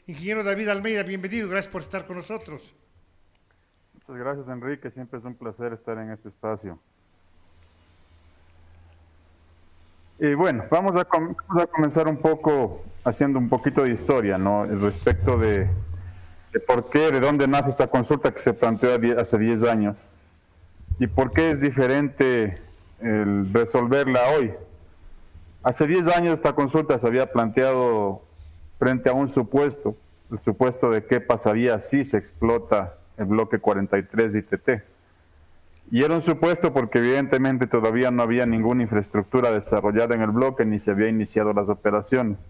Ingeniero David Almeida, bienvenido, gracias por estar con nosotros. Muchas gracias, Enrique. Siempre es un placer estar en este espacio. Y bueno, vamos a comenzar un poco haciendo un poquito de historia, ¿no? Respecto de por qué, de dónde nace esta consulta que se planteó hace 10 años y por qué es diferente el resolverla hoy. Hace 10 años esta consulta se había planteado frente a un supuesto, el supuesto de qué pasaría si se explota el bloque 43 de ITT. Y era un supuesto porque evidentemente todavía no había ninguna infraestructura desarrollada en el bloque ni se había iniciado las operaciones.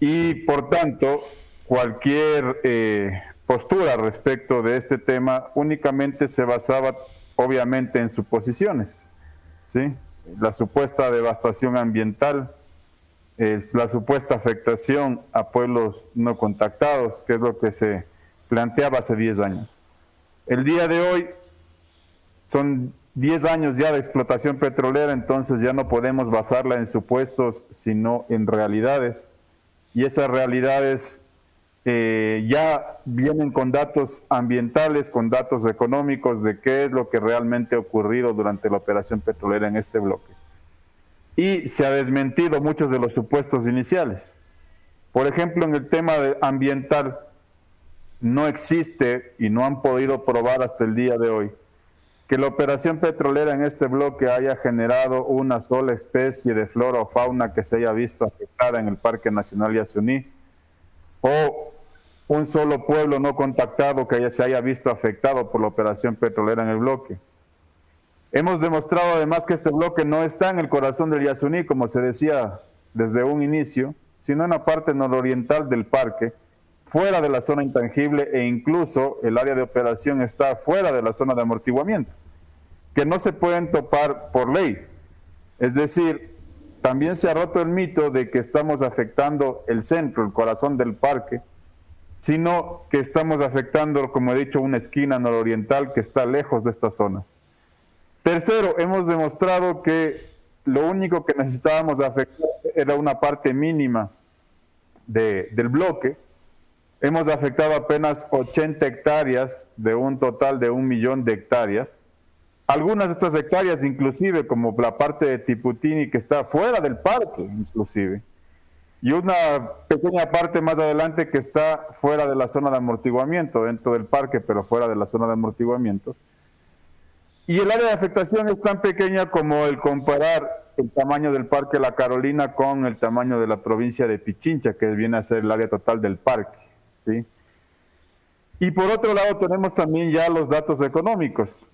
Y por tanto, cualquier postura respecto de este tema únicamente se basaba obviamente en suposiciones, ¿sí? La supuesta devastación ambiental, la supuesta afectación a pueblos no contactados, que es lo que se planteaba hace 10 años. El día de hoy son 10 años ya de explotación petrolera, entonces ya no podemos basarla en supuestos, sino en realidades. Y esas realidades ya vienen con datos ambientales, con datos económicos de qué es lo que realmente ha ocurrido durante la operación petrolera en este bloque. Y se ha desmentido muchos de los supuestos iniciales. Por ejemplo, en el tema ambiental, no existe y no han podido probar hasta el día de hoy que la operación petrolera en este bloque haya generado una sola especie de flora o fauna que se haya visto afectada en el Parque Nacional Yasuní, o un solo pueblo no contactado que se haya visto afectado por la operación petrolera en el bloque. Hemos demostrado además que este bloque no está en el corazón del Yasuní, como se decía desde un inicio, sino en la parte nororiental del parque, fuera de la zona intangible, e incluso el área de operación está fuera de la zona de amortiguamiento, que no se pueden topar por ley. Es decir, también se ha roto el mito de que estamos afectando el centro, el corazón del parque, sino que estamos afectando, como he dicho, una esquina nororiental que está lejos de estas zonas. Tercero, hemos demostrado que lo único que necesitábamos afectar era una parte mínima del bloque. Hemos afectado apenas 80 hectáreas de un total de 1 millón de hectáreas. Algunas de estas hectáreas, inclusive, como la parte de Tiputini, que está fuera del parque, inclusive. Y una pequeña parte más adelante que está fuera de la zona de amortiguamiento, dentro del parque, pero fuera de la zona de amortiguamiento. Y el área de afectación es tan pequeña como el comparar el tamaño del Parque La Carolina con el tamaño de la provincia de Pichincha, que viene a ser el área total del parque, ¿sí? Y por otro lado tenemos también ya los datos económicos,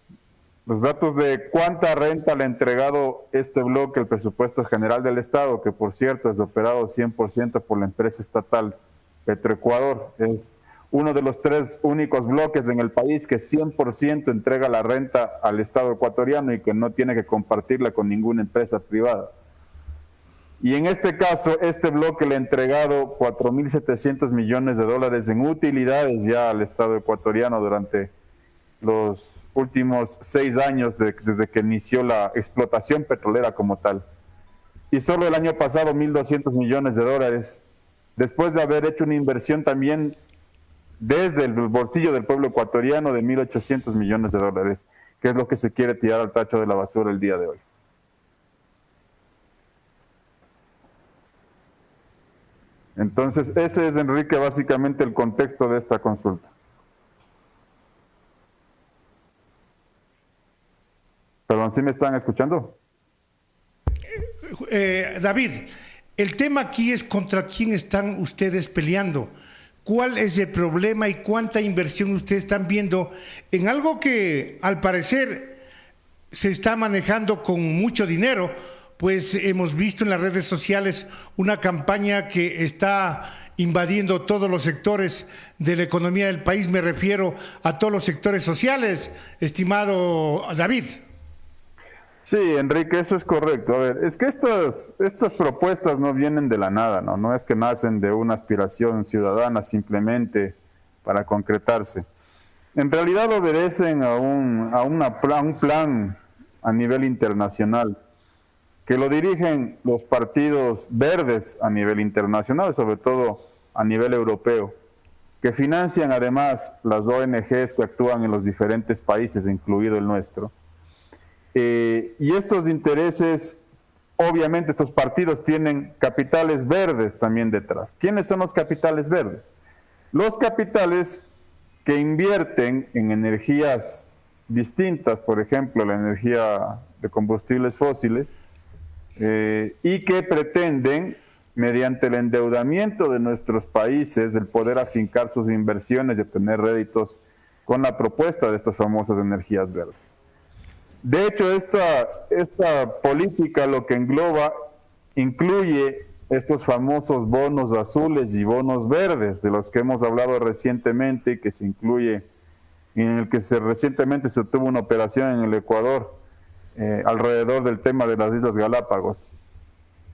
los datos de cuánta renta le ha entregado este bloque el presupuesto general del Estado, que por cierto es operado 100% por la empresa estatal Petroecuador. Es uno de los 3 únicos bloques en el país que 100% entrega la renta al Estado ecuatoriano y que no tiene que compartirla con ninguna empresa privada. Y en este caso, este bloque le ha entregado 4.700 millones de dólares en utilidades ya al Estado ecuatoriano durante los últimos 6 años desde que inició la explotación petrolera como tal. Y solo el año pasado 1.200 millones de dólares, después de haber hecho una inversión también desde el bolsillo del pueblo ecuatoriano de 1.800 millones de dólares, que es lo que se quiere tirar al tacho de la basura el día de hoy. Entonces, ese es, Enrique, básicamente el contexto de esta consulta. Perdón, ¿sí me están escuchando? David, el tema aquí es contra quién están ustedes peleando. ¿Cuál es el problema y cuánta inversión ustedes están viendo en algo que al parecer se está manejando con mucho dinero? Pues hemos visto en las redes sociales una campaña que está invadiendo todos los sectores de la economía del país. Me refiero a todos los sectores sociales, estimado David. Sí, Enrique, eso es correcto. A ver, es que estas propuestas no vienen de la nada, ¿no? No es que nacen de una aspiración ciudadana simplemente para concretarse. En realidad obedecen a un plan a nivel internacional que lo dirigen los partidos verdes a nivel internacional, sobre todo a nivel europeo, que financian además las ONGs que actúan en los diferentes países, incluido el nuestro. Y estos intereses, obviamente estos partidos tienen capitales verdes también detrás. ¿Quiénes son los capitales verdes? Los capitales que invierten en energías distintas, por ejemplo, la energía de combustibles fósiles, y que pretenden, mediante el endeudamiento de nuestros países, el poder afincar sus inversiones y obtener réditos con la propuesta de estas famosas energías verdes. De hecho, esta política lo que engloba, incluye estos famosos bonos azules y bonos verdes, de los que hemos hablado recientemente, que se incluye, en el que recientemente se tuvo una operación en el Ecuador, alrededor del tema de las Islas Galápagos.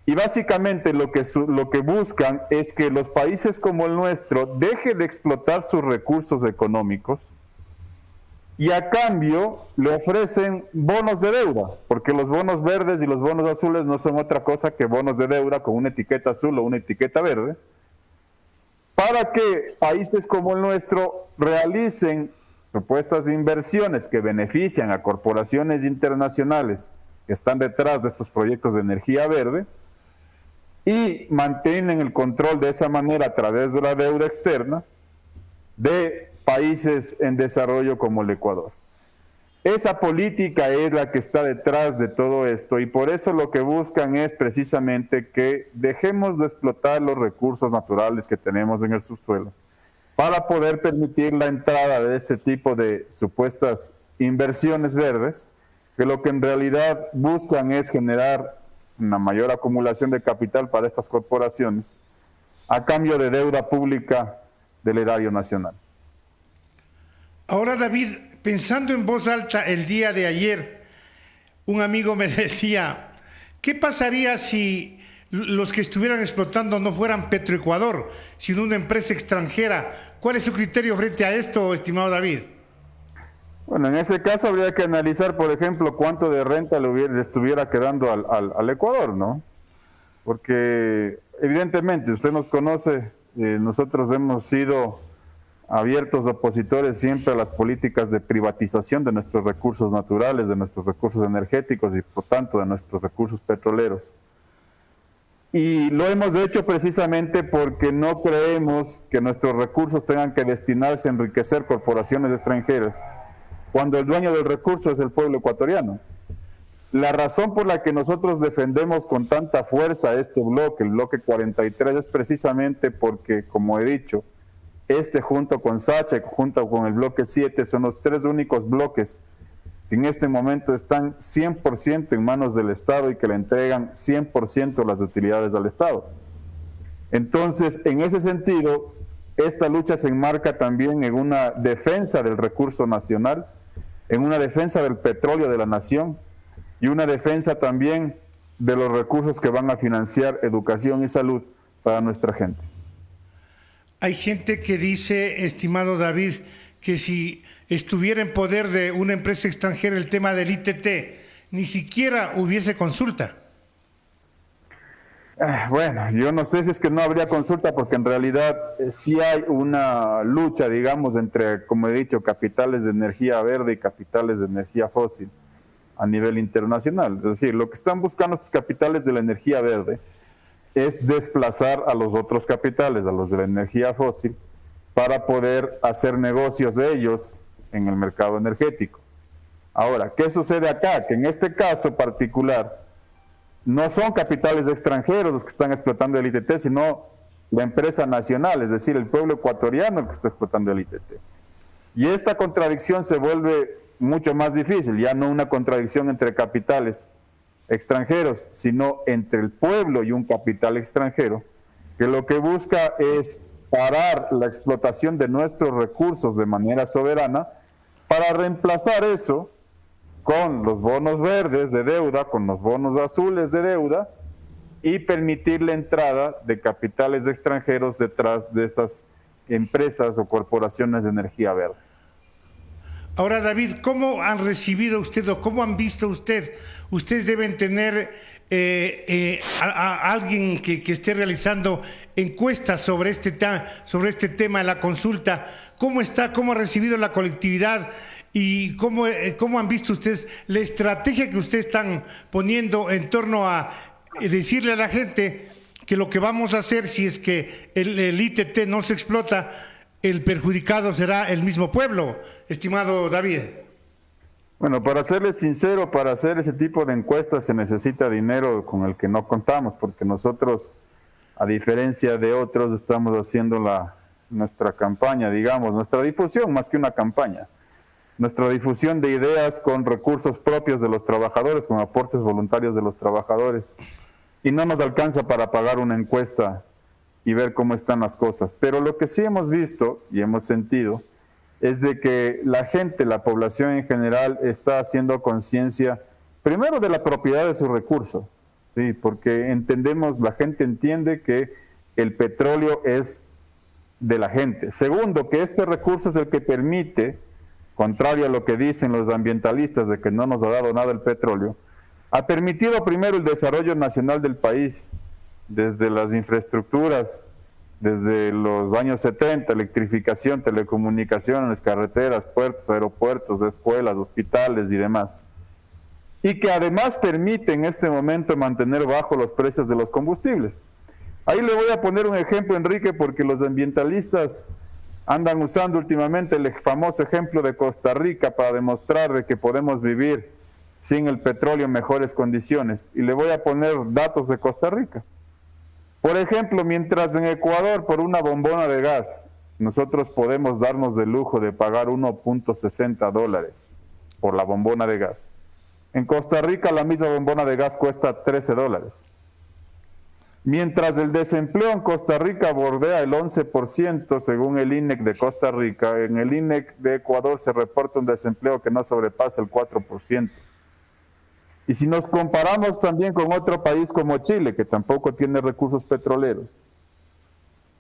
Y básicamente lo que buscan es que los países como el nuestro dejen de explotar sus recursos económicos y a cambio le ofrecen bonos de deuda, porque los bonos verdes y los bonos azules no son otra cosa que bonos de deuda con una etiqueta azul o una etiqueta verde, para que países como el nuestro realicen supuestas inversiones que benefician a corporaciones internacionales que están detrás de estos proyectos de energía verde y mantienen el control de esa manera a través de la deuda externa de países en desarrollo como el Ecuador. Esa política es la que está detrás de todo esto y por eso lo que buscan es precisamente que dejemos de explotar los recursos naturales que tenemos en el subsuelo para poder permitir la entrada de este tipo de supuestas inversiones verdes, que lo que en realidad buscan es generar una mayor acumulación de capital para estas corporaciones a cambio de deuda pública del erario nacional. Ahora, David, pensando en voz alta el día de ayer, un amigo me decía, ¿qué pasaría si los que estuvieran explotando no fueran Petroecuador, sino una empresa extranjera? ¿Cuál es su criterio frente a esto, estimado David? Bueno, en ese caso habría que analizar, por ejemplo, cuánto de renta le estuviera quedando al Ecuador, ¿no? Porque evidentemente, usted nos conoce, nosotros hemos sido abiertos opositores siempre a las políticas de privatización de nuestros recursos naturales, de nuestros recursos energéticos y por tanto de nuestros recursos petroleros. Y lo hemos hecho precisamente porque no creemos que nuestros recursos tengan que destinarse a enriquecer corporaciones extranjeras, cuando el dueño del recurso es el pueblo ecuatoriano. La razón por la que nosotros defendemos con tanta fuerza este bloque, el bloque 43, es precisamente porque, como he dicho, junto con Sacha y junto con el bloque 7 son los tres únicos bloques que en este momento están 100% en manos del Estado y que le entregan 100% las utilidades al Estado. Entonces, en ese sentido, esta lucha se enmarca también en una defensa del recurso nacional, en una defensa del petróleo de la nación y una defensa también de los recursos que van a financiar educación y salud para nuestra gente. Hay gente que dice, estimado David, que si estuviera en poder de una empresa extranjera el tema del ITT, ni siquiera hubiese consulta. Bueno, yo no sé si es que no habría consulta, porque en realidad sí hay una lucha, digamos, entre, como he dicho, capitales de energía verde y capitales de energía fósil a nivel internacional. Es decir, lo que están buscando estos capitales de la energía verde es desplazar a los otros capitales, a los de la energía fósil, para poder hacer negocios de ellos en el mercado energético. Ahora, ¿qué sucede acá? Que en este caso particular no son capitales extranjeros los que están explotando el ITT, sino la empresa nacional, es decir, el pueblo ecuatoriano el que está explotando el ITT. Y esta contradicción se vuelve mucho más difícil, ya no una contradicción entre capitales extranjeros, sino entre el pueblo y un capital extranjero, que lo que busca es parar la explotación de nuestros recursos de manera soberana para reemplazar eso con los bonos verdes de deuda, con los bonos azules de deuda y permitir la entrada de capitales extranjeros detrás de estas empresas o corporaciones de energía verde. Ahora, David, ¿cómo han recibido usted o cómo han visto usted? Ustedes deben tener a alguien que esté realizando encuestas sobre este tema de la consulta. ¿Cómo está? ¿Cómo ha recibido la colectividad? ¿Y cómo han visto ustedes la estrategia que ustedes están poniendo en torno a decirle a la gente que lo que vamos a hacer, si es que el ITT no se explota, el perjudicado será el mismo pueblo, estimado David? Bueno, para serles sincero, para hacer ese tipo de encuestas se necesita dinero con el que no contamos, porque nosotros, a diferencia de otros, estamos haciendo nuestra campaña, digamos, nuestra difusión más que una campaña. Nuestra difusión de ideas con recursos propios de los trabajadores, con aportes voluntarios de los trabajadores. Y no nos alcanza para pagar una encuesta y ver cómo están las cosas. Pero lo que sí hemos visto y hemos sentido es de que la gente, la población en general, está haciendo conciencia, primero de la propiedad de su recurso, ¿sí? Porque la gente entiende que el petróleo es de la gente. Segundo, que este recurso es el que permite, contrario a lo que dicen los ambientalistas de que no nos ha dado nada el petróleo, ha permitido primero el desarrollo nacional del país, desde las infraestructuras, desde los años 70, electrificación, telecomunicaciones, carreteras, puertos, aeropuertos, escuelas, hospitales y demás. Y que además permite en este momento mantener bajos los precios de los combustibles. Ahí le voy a poner un ejemplo, Enrique, porque los ambientalistas andan usando últimamente el famoso ejemplo de Costa Rica para demostrar de que podemos vivir sin el petróleo en mejores condiciones. Y le voy a poner datos de Costa Rica. Por ejemplo, mientras en Ecuador por una bombona de gas nosotros podemos darnos el lujo de pagar $1.60 por la bombona de gas, en Costa Rica la misma bombona de gas cuesta $13. Mientras el desempleo en Costa Rica bordea el 11% según el INEC de Costa Rica, en el INEC de Ecuador se reporta un desempleo que no sobrepasa el 4%. Y si nos comparamos también con otro país como Chile, que tampoco tiene recursos petroleros,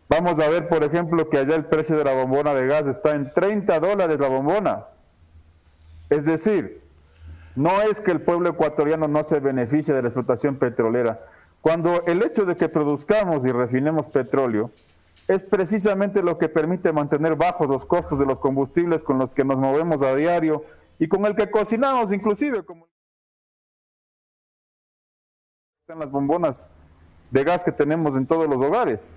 vamos a ver, por ejemplo, que allá el precio de la bombona de gas está en $30 la bombona. Es decir, no es que el pueblo ecuatoriano no se beneficie de la explotación petrolera, cuando el hecho de que produzcamos y refinemos petróleo es precisamente lo que permite mantener bajos los costos de los combustibles con los que nos movemos a diario y con el que cocinamos inclusive, como en las bombonas de gas que tenemos en todos los hogares.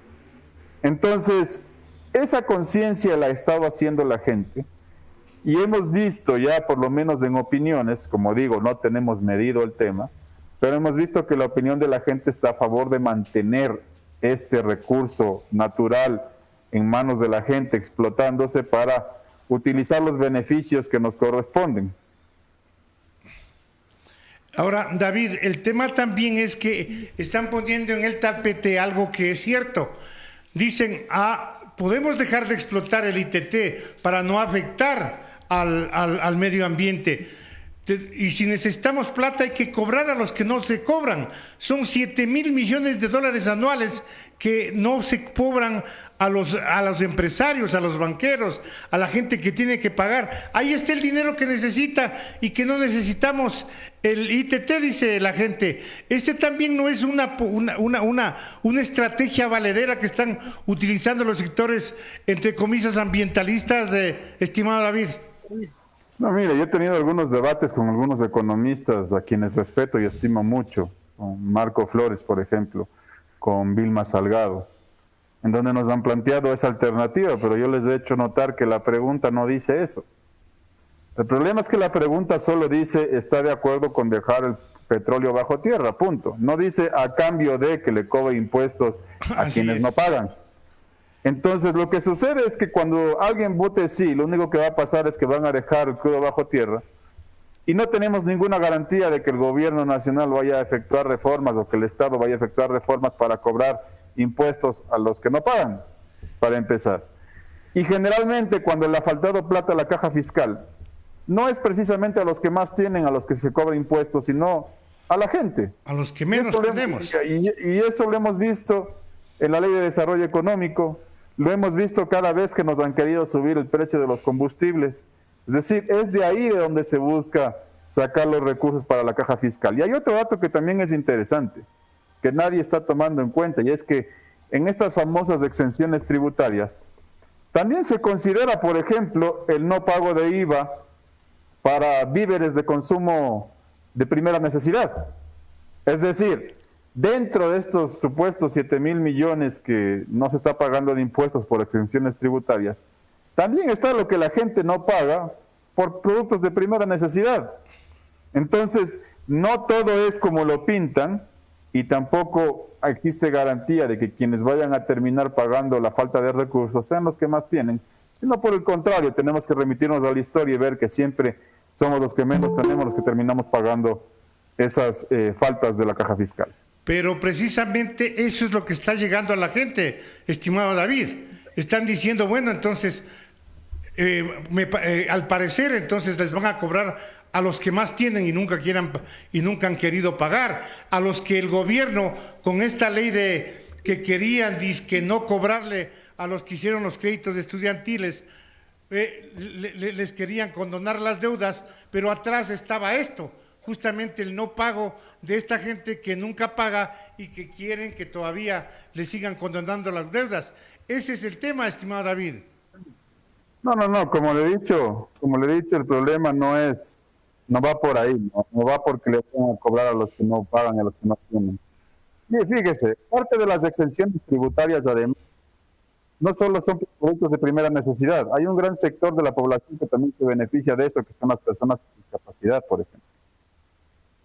Entonces, esa conciencia la ha estado haciendo la gente y hemos visto ya, por lo menos en opiniones, como digo, no tenemos medido el tema, pero hemos visto que la opinión de la gente está a favor de mantener este recurso natural en manos de la gente, explotándose para utilizar los beneficios que nos corresponden. Ahora, David, el tema también es que están poniendo en el tapete algo que es cierto. Dicen, podemos dejar de explotar el ITT para no afectar al medio ambiente. Y si necesitamos plata hay que cobrar a los que no se cobran. Son $7,000 millones anuales que no se cobran a los empresarios, a los banqueros, a la gente que tiene que pagar. Ahí está el dinero que necesita y que no necesitamos el ITT, dice la gente. Este también no es una estrategia valedera que están utilizando los sectores, entre comillas, ambientalistas, estimado David. No, mire, yo he tenido algunos debates con algunos economistas a quienes respeto y estimo mucho, con Marco Flores, por ejemplo, con Vilma Salgado, en donde nos han planteado esa alternativa, pero yo les he hecho notar que la pregunta no dice eso. El problema es que la pregunta solo dice, ¿está de acuerdo con dejar el petróleo bajo tierra? Punto. No dice a cambio de que le cobre impuestos a quienes no pagan. Entonces, lo que sucede es que cuando alguien vote sí, lo único que va a pasar es que van a dejar el crudo bajo tierra y no tenemos ninguna garantía de que el gobierno nacional vaya a efectuar reformas o que el Estado vaya a efectuar reformas para cobrar impuestos a los que no pagan, para empezar. Y generalmente cuando le ha faltado plata a la caja fiscal, no es precisamente a los que más tienen a los que se cobra impuestos, sino a la gente. A los que menos tenemos. Y eso lo hemos visto en la Ley de Desarrollo Económico. Lo hemos visto cada vez que nos han querido subir el precio de los combustibles. Es decir, es de ahí de donde se busca sacar los recursos para la caja fiscal. Y hay otro dato que también es interesante, que nadie está tomando en cuenta, y es que en estas famosas exenciones tributarias, también se considera, por ejemplo, el no pago de IVA para víveres de consumo de primera necesidad. Es decir, dentro de estos supuestos 7.000 millones que no se está pagando de impuestos por exenciones tributarias, también está lo que la gente no paga por productos de primera necesidad. Entonces, no todo es como lo pintan y tampoco existe garantía de que quienes vayan a terminar pagando la falta de recursos sean los que más tienen, sino por el contrario, tenemos que remitirnos a la historia y ver que siempre somos los que menos tenemos los que terminamos pagando esas faltas de la caja fiscal. Pero precisamente eso es lo que está llegando a la gente, estimado David. Están diciendo, bueno, entonces, al parecer, entonces les van a cobrar a los que más tienen y nunca han querido pagar, a los que el gobierno, con esta ley de que querían que no cobrarle a los que hicieron los créditos estudiantiles, les querían condonar las deudas, pero atrás estaba esto, justamente el no pago de esta gente que nunca paga y que quieren que todavía le sigan condonando las deudas. Ese es el tema, estimado David. No, como le he dicho, el problema no va por ahí, no va porque le van a cobrar a los que no pagan y a los que no tienen. Y fíjese, parte de las exenciones tributarias, además, no solo son productos de primera necesidad, hay un gran sector de la población que también se beneficia de eso, que son las personas con discapacidad, por ejemplo.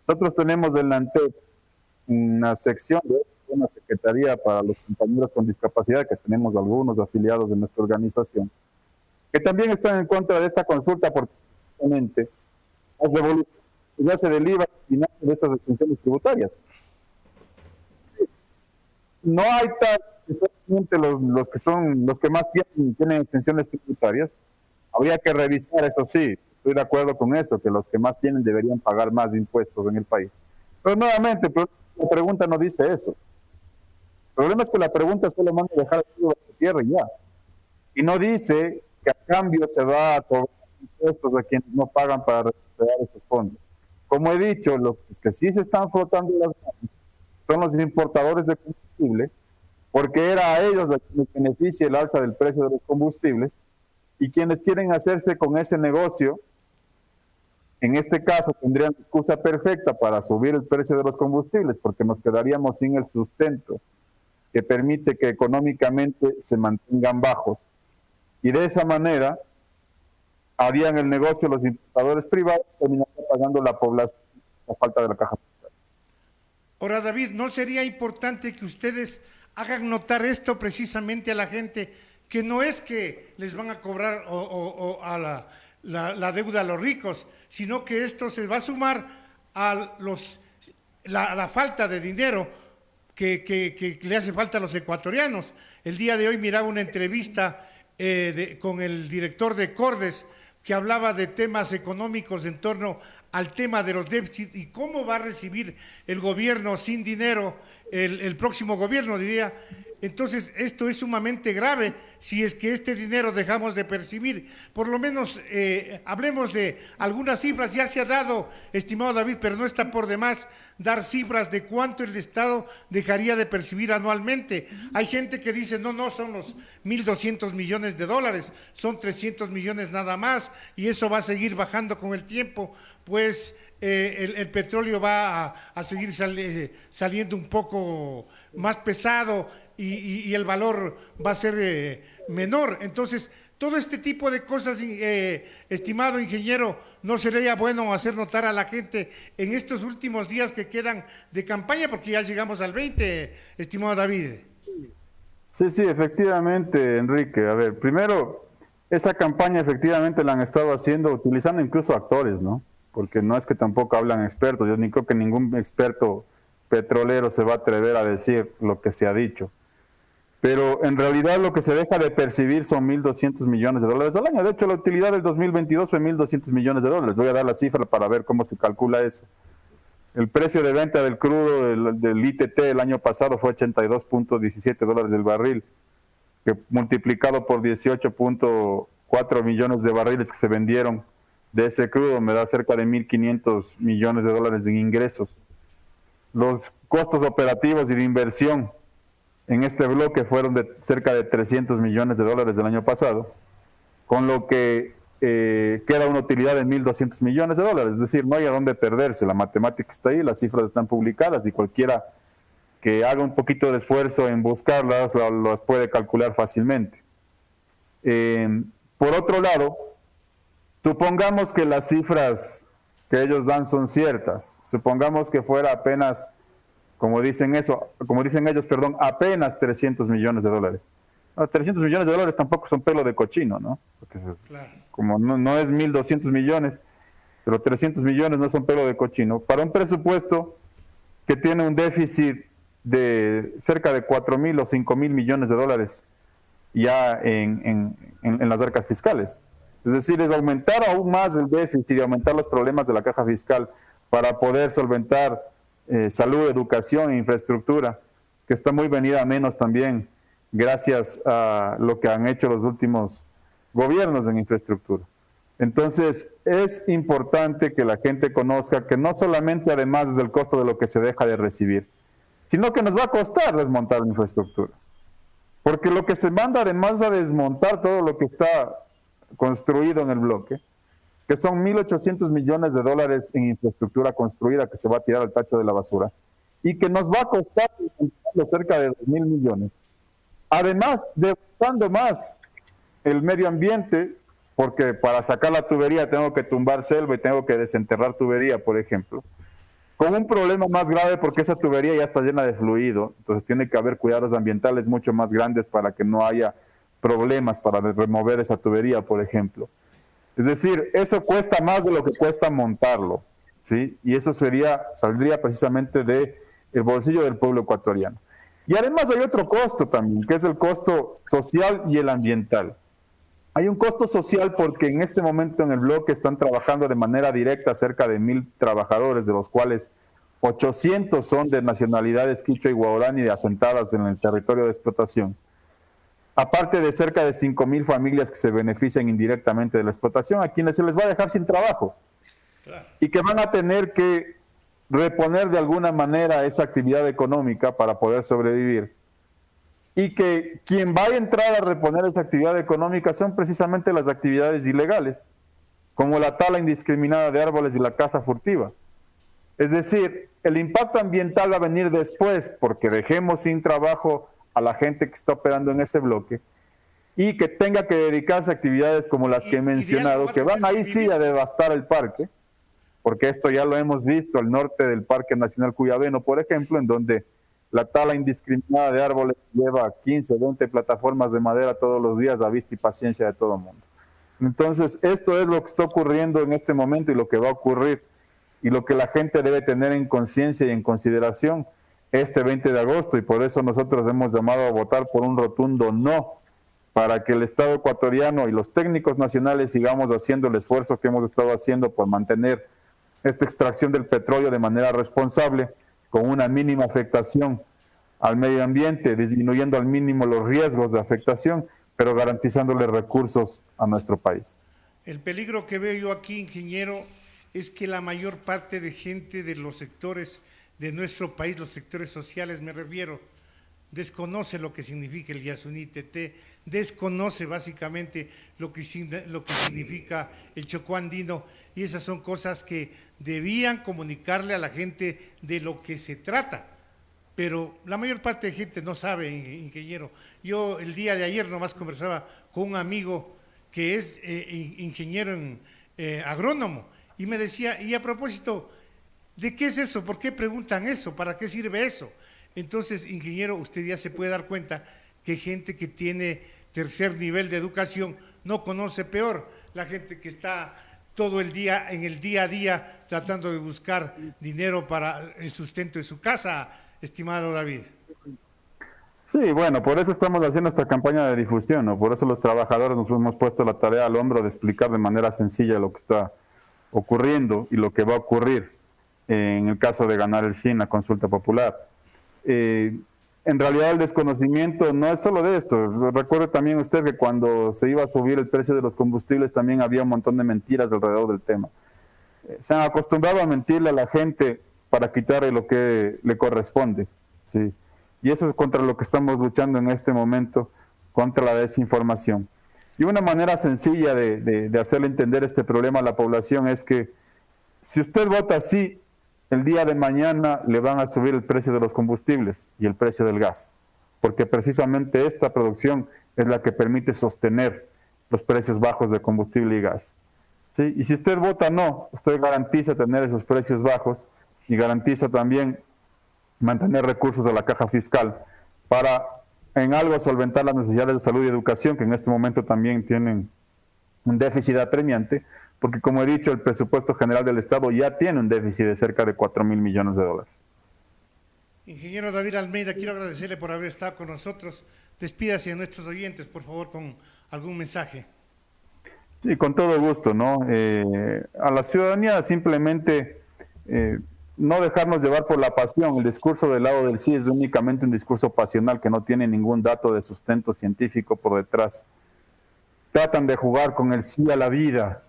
Nosotros tenemos en la ANTEP una sección de una secretaría para los compañeros con discapacidad, que tenemos algunos afiliados de nuestra organización, que también están en contra de esta consulta porque justamente las devoluciones ya se del IVA y nada de estas exenciones tributarias. Sí. No hay tal solamente los que más tienen exenciones tributarias. Habría que revisar, eso sí, estoy de acuerdo con eso, que los que más tienen deberían pagar más impuestos en el país. Pero nuevamente, la pregunta no dice eso. El problema es que la pregunta solo manda a dejar el bajo tierra y ya. Y no dice que a cambio se va a cobrar impuestos a quienes no pagan para recuperar esos fondos. Como he dicho, los que sí se están frotando las manos son los importadores de combustible, porque era a ellos a quienes beneficia el alza del precio de los combustibles, y quienes quieren hacerse con ese negocio, en este caso tendrían excusa perfecta para subir el precio de los combustibles, porque nos quedaríamos sin el sustento que permite que económicamente se mantengan bajos. Y de esa manera harían el negocio los importadores privados, terminarían pagando la población la falta de la caja fiscal. Ahora, David, ¿no sería importante que ustedes hagan notar esto precisamente a la gente, que no es que les van a cobrar a la deuda a los ricos, sino que esto se va a sumar a la falta de dinero que le hace falta a los ecuatorianos? El día de hoy miraba una entrevista con el director de Cordes, que hablaba de temas económicos en torno al tema de los déficits y cómo va a recibir el gobierno sin dinero, el próximo gobierno, diría. Entonces, esto es sumamente grave si es que este dinero dejamos de percibir. Por lo menos hablemos de algunas cifras. Ya se ha dado, estimado David, pero no está por demás dar cifras de cuánto el Estado dejaría de percibir anualmente. Hay gente que dice, no son los 1.200 millones de dólares, son 300 millones nada más, y eso va a seguir bajando con el tiempo, pues el petróleo va a seguir saliendo un poco más pesado, y el valor va a ser menor. Entonces, todo este tipo de cosas, estimado ingeniero, ¿no sería bueno hacer notar a la gente en estos últimos días que quedan de campaña? Porque ya llegamos al 20, estimado David. Sí, efectivamente, Enrique. A ver, primero, esa campaña efectivamente la han estado haciendo utilizando incluso actores, ¿no? Porque no es que tampoco hablan expertos. Yo ni creo que ningún experto petrolero se va a atrever a decir lo que se ha dicho. Pero en realidad lo que se deja de percibir son 1.200 millones de dólares al año. De hecho, la utilidad del 2022 fue 1.200 millones de dólares. Voy a dar la cifra para ver cómo se calcula eso. El precio de venta del crudo del ITT el año pasado fue 82.17 dólares del barril, que multiplicado por 18.4 millones de barriles que se vendieron de ese crudo me da cerca de 1.500 millones de dólares en ingresos. Los costos operativos y de inversión en este bloque fueron de cerca de 300 millones de dólares del año pasado, con lo que queda una utilidad de 1.200 millones de dólares. Es decir, no hay a dónde perderse. La matemática está ahí, las cifras están publicadas y cualquiera que haga un poquito de esfuerzo en buscarlas las puede calcular fácilmente. Por otro lado, supongamos que las cifras que ellos dan son ciertas. Supongamos que fuera apenas, como dicen ellos, apenas 300 millones de dólares. 300 millones de dólares tampoco son pelo de cochino, ¿no? Porque Claro. como no es 1.200 millones, pero 300 millones no son pelo de cochino. Para un presupuesto que tiene un déficit de cerca de 4.000 o 5.000 millones de dólares ya en las arcas fiscales. Es decir, es aumentar aún más el déficit y aumentar los problemas de la caja fiscal para poder solventar salud, educación e infraestructura, que está muy venida a menos también gracias a lo que han hecho los últimos gobiernos en infraestructura. Entonces, es importante que la gente conozca que no solamente además es el costo de lo que se deja de recibir, sino que nos va a costar desmontar la infraestructura. Porque lo que se manda además a desmontar todo lo que está construido en el bloque, que son 1.800 millones de dólares en infraestructura construida que se va a tirar al tacho de la basura, y que nos va a costar cerca de 2.000 millones. Además, devastando más el medio ambiente, porque para sacar la tubería tengo que tumbar selva y tengo que desenterrar tubería, por ejemplo, con un problema más grave porque esa tubería ya está llena de fluido, entonces tiene que haber cuidados ambientales mucho más grandes para que no haya problemas para remover esa tubería, por ejemplo. Es decir, eso cuesta más de lo que cuesta montarlo, ¿sí? Y eso saldría precisamente del bolsillo del pueblo ecuatoriano. Y además hay otro costo también, que es el costo social y el ambiental. Hay un costo social porque en este momento en el bloque están trabajando de manera directa cerca de 1.000 trabajadores, de los cuales 800 son de nacionalidades quichua y guaraní asentadas en el territorio de explotación. Aparte de cerca de 5.000 familias que se benefician indirectamente de la explotación, a quienes se les va a dejar sin trabajo. Claro. Y que van a tener que reponer de alguna manera esa actividad económica para poder sobrevivir. Y que quien va a entrar a reponer esa actividad económica son precisamente las actividades ilegales, como la tala indiscriminada de árboles y la caza furtiva. Es decir, el impacto ambiental va a venir después porque dejemos sin trabajo a la gente que está operando en ese bloque y que tenga que dedicarse a actividades como las que he mencionado, que van ahí sí a devastar el parque, porque esto ya lo hemos visto al norte del Parque Nacional Cuyabeno, por ejemplo, en donde la tala indiscriminada de árboles lleva 15, 20 plataformas de madera todos los días a vista y paciencia de todo el mundo. Entonces, esto es lo que está ocurriendo en este momento y lo que va a ocurrir y lo que la gente debe tener en conciencia y en consideración este 20 de agosto, y por eso nosotros hemos llamado a votar por un rotundo no, para que el Estado ecuatoriano y los técnicos nacionales sigamos haciendo el esfuerzo que hemos estado haciendo por mantener esta extracción del petróleo de manera responsable, con una mínima afectación al medio ambiente, disminuyendo al mínimo los riesgos de afectación, pero garantizándole recursos a nuestro país. El peligro que veo yo aquí, ingeniero, es que la mayor parte de gente de los sectores de nuestro país, los sectores sociales me refiero, desconoce lo que significa el Yasuní Teté, desconoce básicamente lo que significa el Chocó andino, y esas son cosas que debían comunicarle a la gente de lo que se trata, pero la mayor parte de gente no sabe, ingeniero. Yo el día de ayer nomás conversaba con un amigo que es ingeniero agrónomo, y me decía, y a propósito, ¿de qué es eso? ¿Por qué preguntan eso? ¿Para qué sirve eso? Entonces, ingeniero, usted ya se puede dar cuenta que gente que tiene tercer nivel de educación no conoce peor, la gente que está todo el día en el día a día tratando de buscar dinero para el sustento de su casa, estimado David. Sí, bueno, por eso estamos haciendo esta campaña de difusión, ¿no? Por eso los trabajadores nos hemos puesto la tarea al hombro de explicar de manera sencilla lo que está ocurriendo y lo que va a ocurrir en el caso de ganar el sí en la consulta popular. en realidad el desconocimiento no es solo de esto. Recuerde también usted que cuando se iba a subir el precio de los combustibles también había un montón de mentiras alrededor del tema. Se han acostumbrado a mentirle a la gente para quitarle lo que le corresponde, ¿sí? Y eso es contra lo que estamos luchando en este momento, contra la desinformación. Y una manera sencilla de hacerle entender este problema a la población es que si usted vota así, el día de mañana le van a subir el precio de los combustibles y el precio del gas, porque precisamente esta producción es la que permite sostener los precios bajos de combustible y gas, ¿sí? Y si usted vota no, usted garantiza tener esos precios bajos y garantiza también mantener recursos de la caja fiscal para en algo solventar las necesidades de salud y educación, que en este momento también tienen un déficit apremiante, porque como he dicho, el presupuesto general del Estado ya tiene un déficit de cerca de 4.000 millones de dólares. Ingeniero David Almeida, quiero agradecerle por haber estado con nosotros. Despídase a nuestros oyentes, por favor, con algún mensaje. Sí, con todo gusto, ¿no? A la ciudadanía simplemente no dejarnos llevar por la pasión. El discurso del lado del sí es únicamente un discurso pasional que no tiene ningún dato de sustento científico por detrás. Tratan de jugar con el sí a la vida,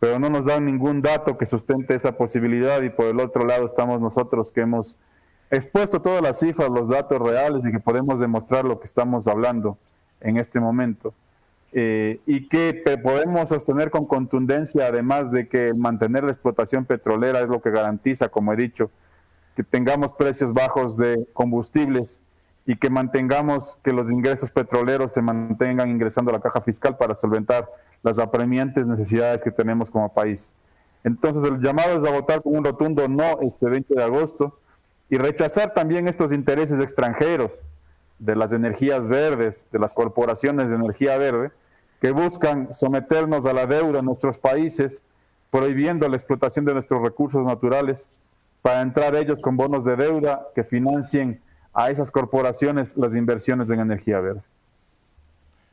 pero no nos dan ningún dato que sustente esa posibilidad, y por el otro lado estamos nosotros que hemos expuesto todas las cifras, los datos reales y que podemos demostrar lo que estamos hablando en este momento. Y que podemos sostener con contundencia, además de que mantener la explotación petrolera es lo que garantiza, como he dicho, que tengamos precios bajos de combustibles y que mantengamos que los ingresos petroleros se mantengan ingresando a la caja fiscal para solventar las apremiantes necesidades que tenemos como país. Entonces el llamado es a votar con un rotundo no este 20 de agosto y rechazar también estos intereses extranjeros de las energías verdes, de las corporaciones de energía verde, que buscan someternos a la deuda en nuestros países, prohibiendo la explotación de nuestros recursos naturales, para entrar ellos con bonos de deuda que financien a esas corporaciones las inversiones en energía verde.